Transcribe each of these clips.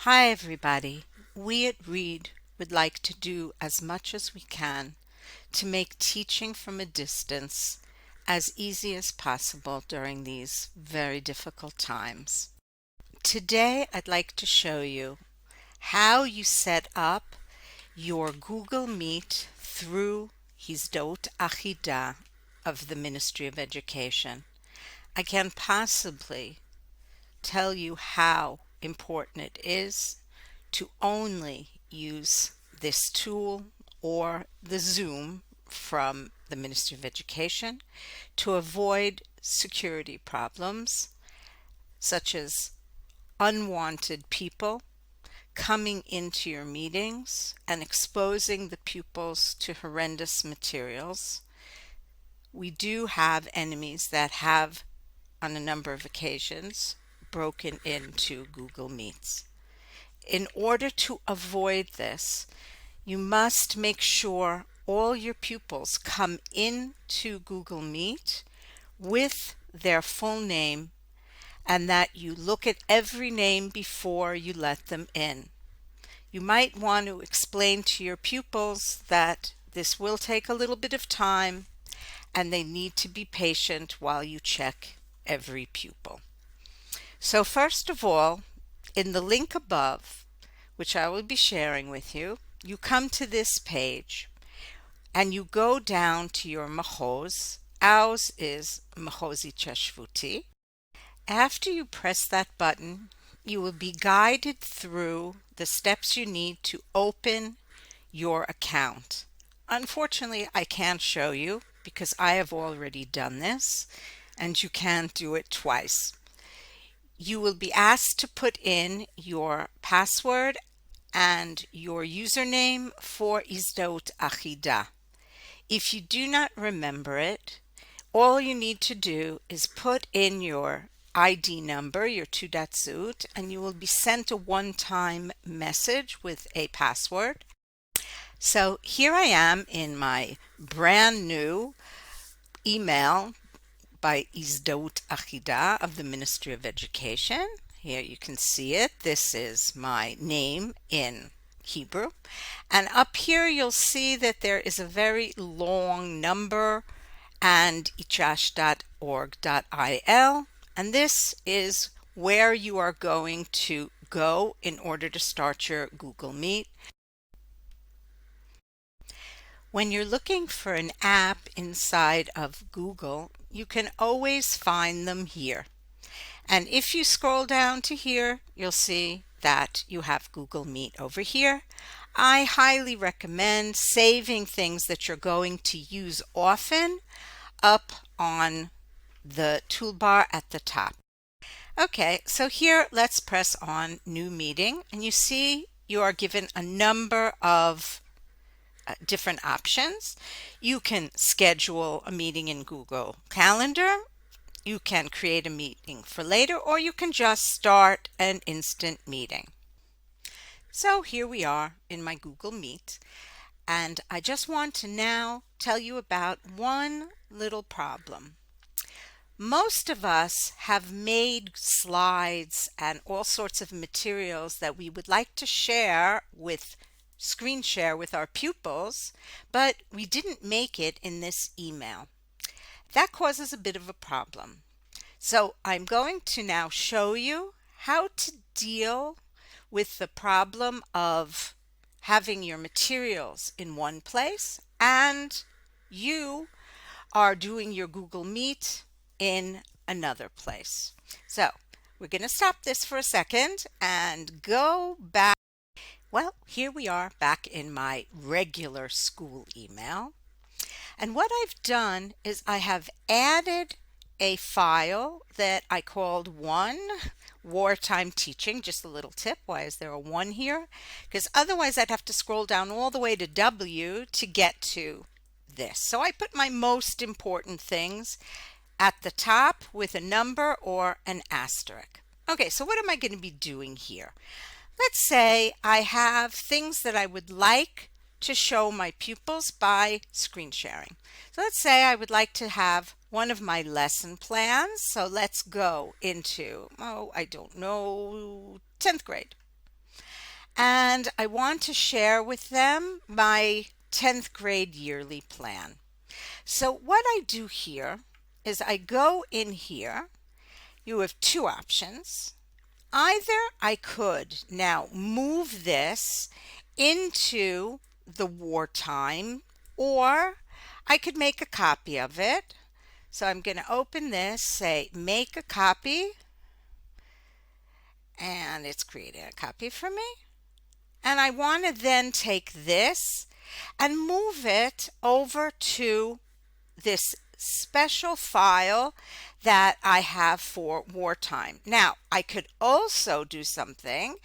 Hi, everybody. We at Read would like to do as much as we can to make teaching from a distance as easy as possible during these very difficult times. Today, I'd like to show you how you set up your Google Meet through Hisdot Achida of the Ministry of Education. I can't possibly tell you how important it is to only use this tool or the Zoom from the Ministry of Education to avoid security problems such as unwanted people coming into your meetings and exposing the pupils to horrendous materials. We do have enemies that have, on a number of occasions, broken into Google Meets. In order to avoid this, you must make sure all your pupils come into Google Meet with their full name and that you look at every name before you let them in. You might want to explain to your pupils that this will take a little bit of time and they need to be patient while you check every pupil. So first of all, in the link above, which I will be sharing with you, you come to this page and you go down to your Mahoz. Ours is Mahoz Itchashvuti. After you press that button, you will be guided through the steps you need to open your account. Unfortunately, I can't show you because I have already done this and you can't do it twice. You will be asked to put in your password and your username for Hisdot Achida. If you do not remember it, all you need to do is put in your ID number, your Teudat Zehut, and you will be sent a one-time message with a password. So here I am in my brand new email by Hisdot Achida of the Ministry of Education. Here you can see it. This is my name in Hebrew. And up here you'll see that there is a very long number and ichash.org.il. And this is where you are going to go in order to start your Google Meet. When you're looking for an app inside of Google, you can always find them here. And if you scroll down to here, you'll see that you have Google Meet over here. I highly recommend saving things that you're going to use often up on the toolbar at the top. Okay, so here let's press on New Meeting, and you see you are given a number of different options. You can schedule a meeting in Google Calendar, you can create a meeting for later, or you can just start an instant meeting. So here we are in my Google Meet, and I just want to now tell you about one little problem. Most of us have made slides and all sorts of materials that we would like to screen share with our pupils, but we didn't make it in this email. That causes a bit of a problem. So I'm going to now show you how to deal with the problem of having your materials in one place and you are doing your Google Meet in another place. So we're going to stop this for a second and go back. Well, here we are back in my regular school email. And what I've done is I have added a file that I called One Wartime Teaching. Just a little tip, why is there a 1 here? Because otherwise I'd have to scroll down all the way to W to get to this. So I put my most important things at the top with a number or an asterisk. Okay, so what am I going to be doing here? Let's say I have things that I would like to show my pupils by screen sharing. So let's say I would like to have one of my lesson plans. So let's go into, I don't know, 10th grade. and I want to share with them my 10th grade yearly plan. So what I do here is I go in here. You have two options. Either I could now move this into the wartime, or I could make a copy of it. So I'm going to open this, say make a copy, and it's creating a copy for me. And I want to then take this and move it over to this special file that I have for wartime. Now, I could also do something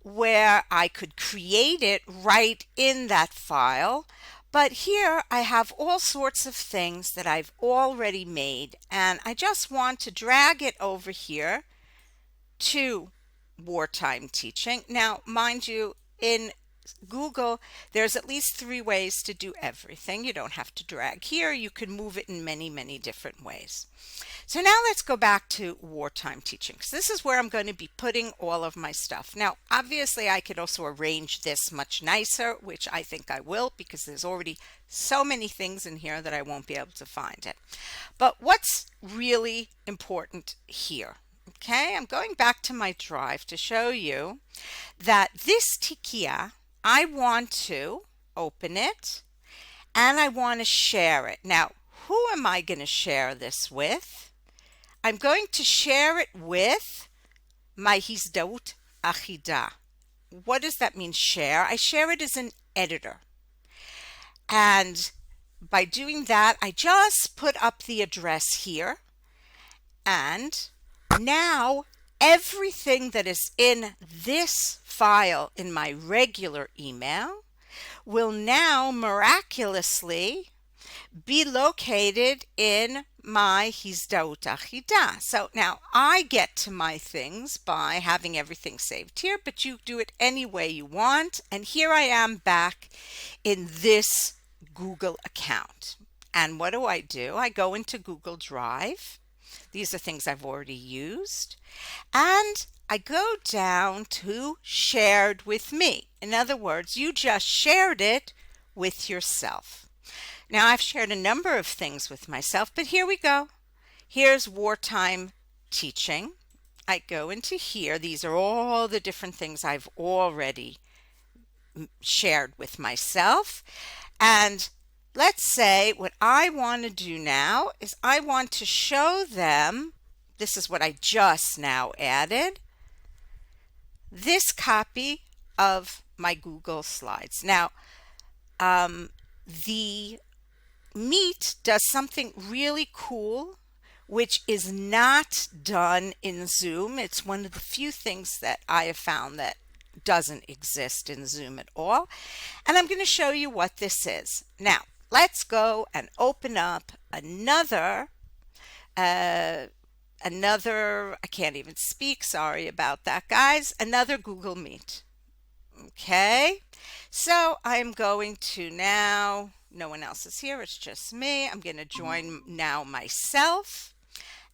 where I could create it right in that file, but here I have all sorts of things that I've already made, and I just want to drag it over here to wartime teaching. Now, mind you, in Google, there's at least 3 ways to do everything. You don't have to drag here. You can move it in many, many different ways. So now let's go back to wartime teaching. So this is where I'm going to be putting all of my stuff. Now, obviously, I could also arrange this much nicer, which I think I will, because there's already so many things in here that I won't be able to find it. But what's really important here? Okay, I'm going back to my drive to show you that this Tikia, I want to open it and I want to share it. Now, who am I going to share this with? I'm going to share it with my Hizdaut Achida. What does that mean, share? I share it as an editor. And by doing that, I just put up the address here. And now everything that is in this file in my regular email will now miraculously be located in my Hizdaut Achida. So now I get to my things by having everything saved here, but you do it any way you want. And here I am back in this Google account. And what do? I go into Google Drive. These are things I've already used. And I go down to shared with me. In other words, you just shared it with yourself. Now, I've shared a number of things with myself, but here we go. Here's wartime teaching. I go into here. These are all the different things I've already shared with myself. And let's say what I want to do now is I want to show them, this is what I just now added, this copy of my Google Slides. Now, the Meet does something really cool, which is not done in Zoom. It's one of the few things that I have found that doesn't exist in Zoom at all. And I'm going to show you what this is. Now, let's go and open up another, I can't even speak, sorry about that, guys, another Google Meet. Okay, so I'm going to now, no one else is here, it's just me. I'm going to join now myself.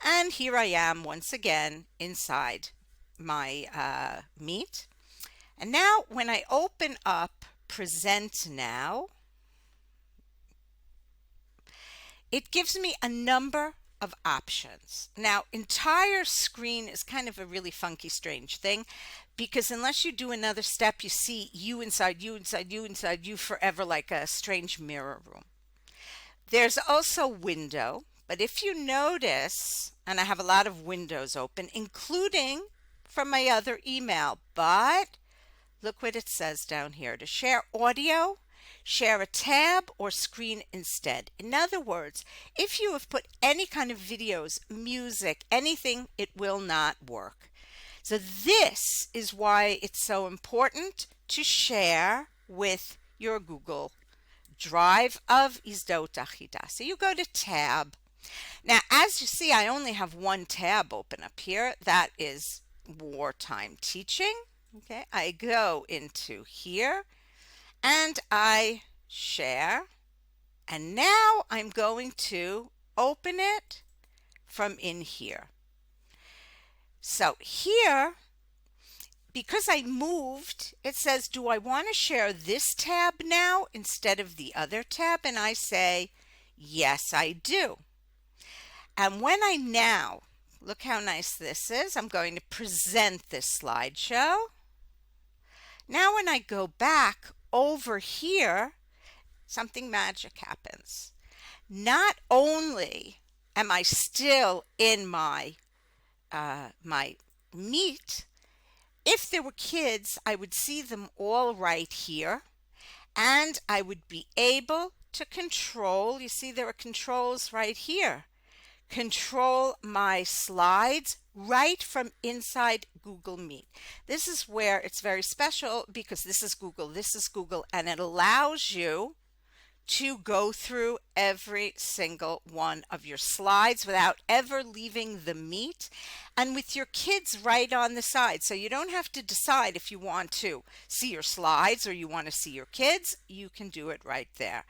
And here I am once again inside my Meet. And now when I open up Present Now, it gives me a number of options. Now, entire screen is kind of a really funky, strange thing, because unless you do another step, you see you inside you, inside you, inside you forever, like a strange mirror room. There's also window, but if you notice, and I have a lot of windows open, including from my other email, but look what it says down here. To share audio, share a tab or screen instead. In other words, if you have put any kind of videos, music, anything, it will not work. So this is why it's so important to share with your Google Drive of Hizdaut Achida. So you go to tab. Now, as you see, I only have one tab open up here. That is wartime teaching. Okay, I go into here and I share, and now I'm going to open it from in here. So here, because I moved, it says, do I want to share this tab now instead of the other tab? And I say, yes, I do. And when I now, look how nice this is, I'm going to present this slideshow. Now when I go back over here, something magic happens. Not only am I still in my Meet, if there were kids, I would see them all right here, and I would be able to control, you see there are controls right here, control my slides right from inside Google Meet. This is where it's very special because this is Google, and it allows you to go through every single one of your slides without ever leaving the Meet, and with your kids right on the side. So you don't have to decide if you want to see your slides or you want to see your kids. You can do it right there.